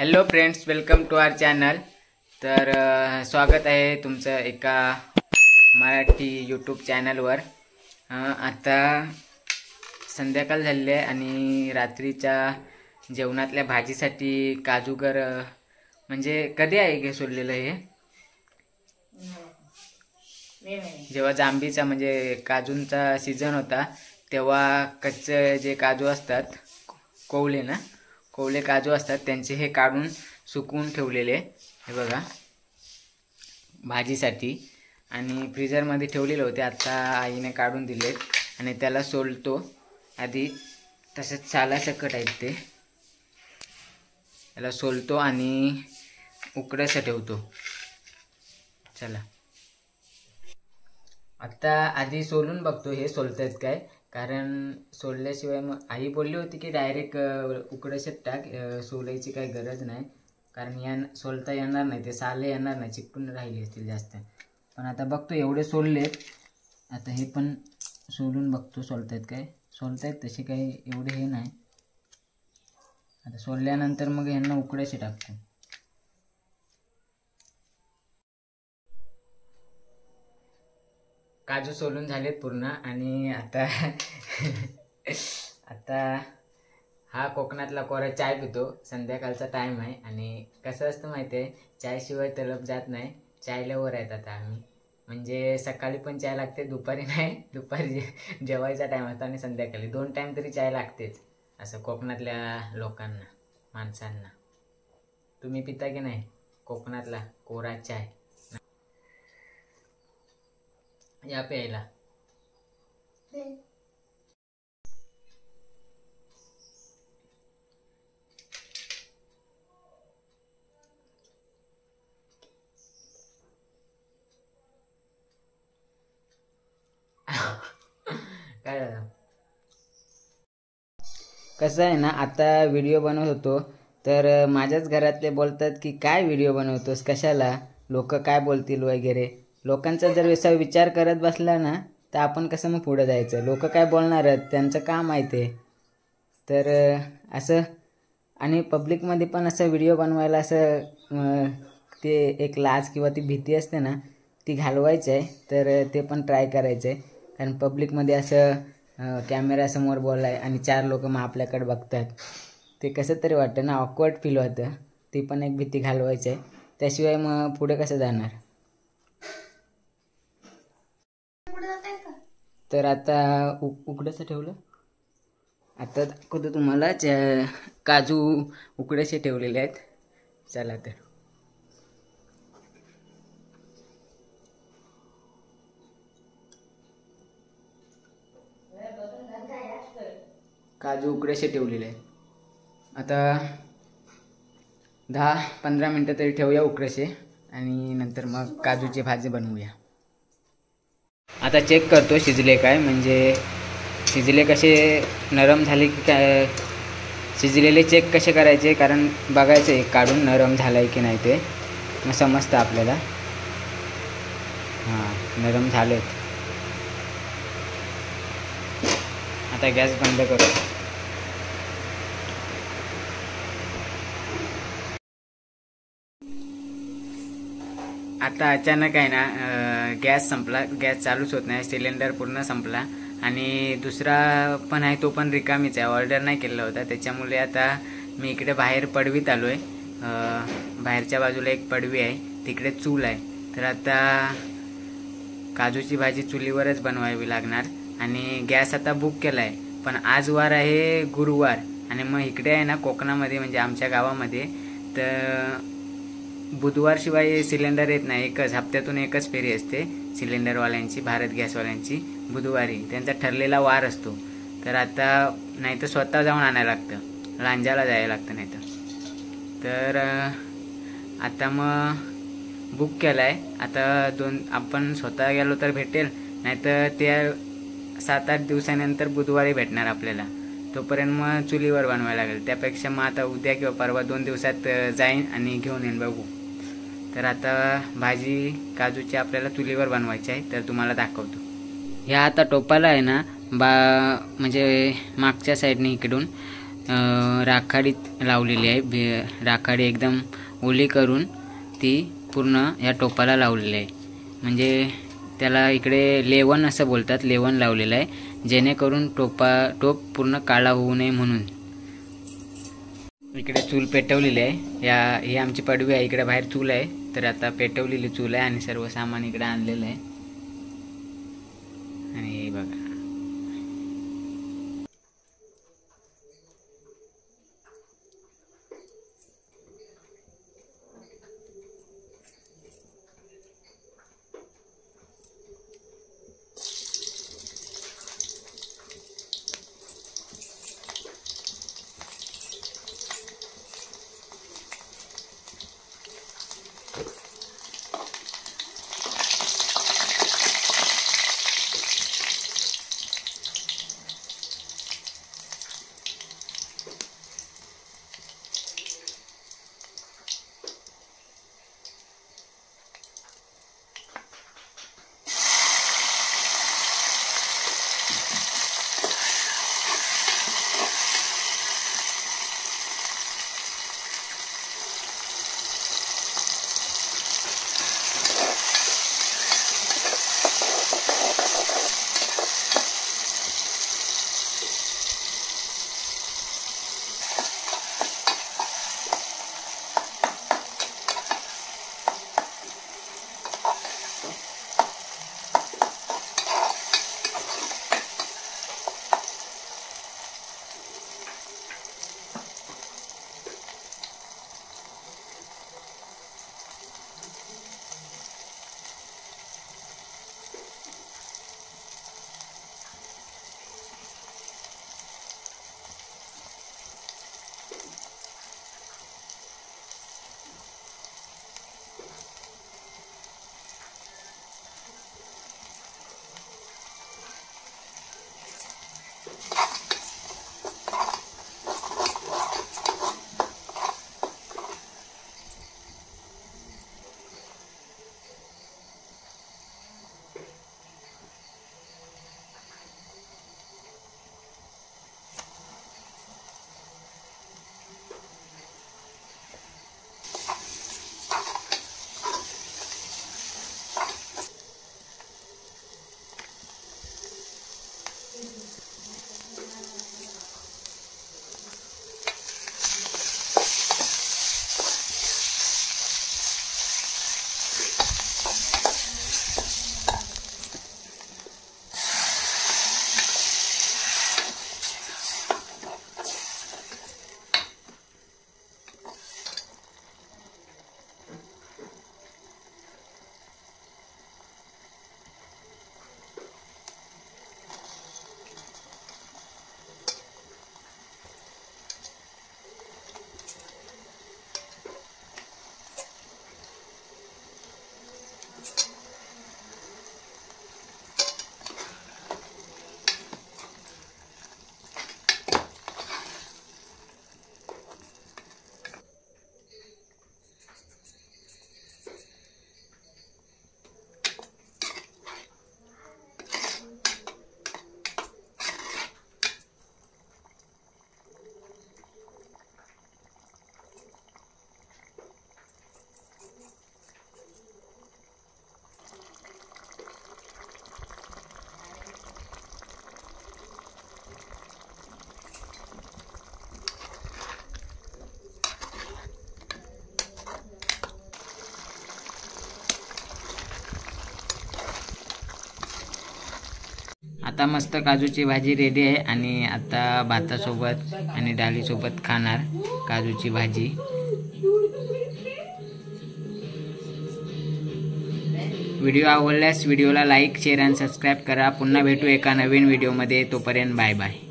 Hello friends, welcome to our channel. तर स्वागत आहे तुमचं एका मराठी यूट्यूब चॅनलवर। आता संध्याकाळ झाली आहे आणि रात्रीच्या जेवणातल्या भाजीसाठी काजूगर म्हणजे कधी आहे घे सोडलेलं हे जेव्हा जांबीचा म्हणजे काजूंचा सीझन होता तेव्हा कच्चे जे काजू असतात कोवळे काजू असतात त्यांचे हे काढून सुकवून ठेवलेले हे बघा भाजीसाठी आणि फ्रीजरमध्ये ठेवलेले होते। आता आईने काढून दिले आणि त्याला सोलतो आधी तसंच सालासकट आहेत ते त्याला सोलतो आणि उकडायला ठेवतो। चला आता आधी सोलून बघतो हे सोलतायत काय, कारण सोलल्याशिवाय मग आई बोलली होती की डायरेक्ट उकडायच्यात टाक, सोलायची काही गरज नाही कारण या सोलता येणार नाही, ते साले येणार नाही, चिकटून राहिले असतील जास्त। पण आता बघतो एवढे सोललेत, आता हे पण सोलून बघतो सोलतायत काय, सोलतायत तसे काही एवढे हे नाही। आता सोलल्यानंतर मग ह्यांना उकडायचे टाकतो। काजू सोलून झालेत पूर्ण आणि आता हा कोकणातला कोरा चाय पितो। संध्याकाळचा टाइम आहे आणि कसं असतं माहिती आहे, चायशिवाय तलब जात नाही। चायला वर आहेत आता आम्ही, म्हणजे सकाळी पण चाय लागते, दुपारी नाही, दुपारी जेवायचा टाइम असतो आणि संध्याकाळी 2 टाइम तरी चाय लागतेच असं कोकणातल्या लोकांना माणसांना। तुम्ही पिता की नाही कोकणातला कोरा चाय? या प्यायला काय झालं, कसं आहे ना, आता व्हिडिओ बनवत होतो तर माझ्याच घरातले बोलतात की काय व्हिडिओ बनवतोस, कशाला, लोक काय बोलतील वगैरे। लोकांचा जर असा विचार करत बसला ना तर आपण कसं मग पुढे जायचं, लोक काय बोलणार आहेत, त्यांचं काम आहे ते। तर असं आणि पब्लिकमध्ये पण असं व्हिडिओ बनवायला असं ते एक लाज किंवा ती भीती असते ना ती घालवायची आहे, तर ते पण ट्राय करायचं आहे। कारण पब्लिकमध्ये असं कॅमेऱ्यासमोर बोलाय आणि 4 लोक मग आपल्याकडे बघतात, ते कसं तरी वाटतं ना, ऑकवर्ड फील होतं। ती पण एक भीती घालवायची आहे, त्याशिवाय मग पुढे कसं जाणार। तर आता उकडायचं ठेवलं, आता दाखवतो तुम्हाला काजू उकडायचे ठेवलेले आहेत। चला तर काजू उकडायचे ठेवलेले आहेत, आता 10-15 मिनटं तरी ठेवूया उकडायचे आणि नंतर मग काजूची भाजी बनवूया। आता चेक करतो शिजले काय, म्हणजे शिजले कसे, नरम झाले की काय, शिजलेले चेक कसे करायचे, कारण बघायचं एक काढून नरम झालाय की नाही ते, मग समजतं आपल्याला। हां, नरम झालेत। आता गॅस बंद करू। आता अचानक आहे ना गॅस संपला, गॅस चालूच होत नाही, सिलेंडर पूर्ण संपला आणि दुसरा पण आहे तो पण रिकामीच आहे, ऑर्डर नाही केला होता, त्याच्यामुळे आता मी इकडे बाहेर पडवीत आलो आहे। बाहेरच्या बाजूला एक पडवी आहे, तिकडे चूल आहे, तर आता काजूची भाजी चुलीवरच बनवावी लागणार आणि गॅस आता बुक केला आहे। पण आज वार आहे गुरुवार आणि मग इकडे आहे ना कोकणामध्ये म्हणजे आमच्या गावामध्ये तर बुधवारशिवाय सिलेंडर येत नाही, एकच हप्त्यातून एकच फेरी असते सिलेंडरवाल्यांची, भारत गॅसवाल्यांची बुधवारी, त्यांचा ठरलेला वार असतो। तर आता नाही तर स्वतः जाऊन आणायला लागतं, लांजाला जायला लागतं नाही तर आता मग बुक केला आहे। आता आपण स्वतः गेलो तर भेटेल, नाहीतर ते 7-8 दिवसानंतर बुधवारी भेटणार आपल्याला, तोपर्यंत मग चुलीवर बनवायला लागेल। त्यापेक्षा मग आता उद्या किंवा परवा 2 दिवसात जाईन आणि घेऊन येईन, बघू। तर आता भाजी काजूची आपल्याला चुलीवर बनवायची आहे, तर तुम्हाला दाखवतो। ह्या आता टोपाला आहे ना म्हणजे मागच्या साईडने इकडून राखाडी लावलेली आहे। राखाडी एकदम ओली करून ती पूर्ण या टोपाला लावलेली आहे, म्हणजे त्याला इकडे लेवण असं बोलतात, लेवण लावलेलं आहे जेणेकरून टोप पूर्ण काळा होऊ नये म्हणून। इकडे चूल पेटवलेली आहे, ही आमची पडवी आहे, इकडे बाहेर चूल आहे, तर आता पेटवलेली चूल आहे आणि सर्व सामान इकडे आणलेलं आहे। आणि हे बघा आता मस्त काजूची भाजी रेडी आहे आणि आता भातासोबत आणि डाळीसोबत खाणार काजूची भाजी। व्हिडिओ आवडल्यास व्हिडिओला लाईक, शेअर आणि सबस्क्राईब करा। पुन्हा भेटू एका नवीन व्हिडिओमध्ये, तोपर्यंत बाय बाय।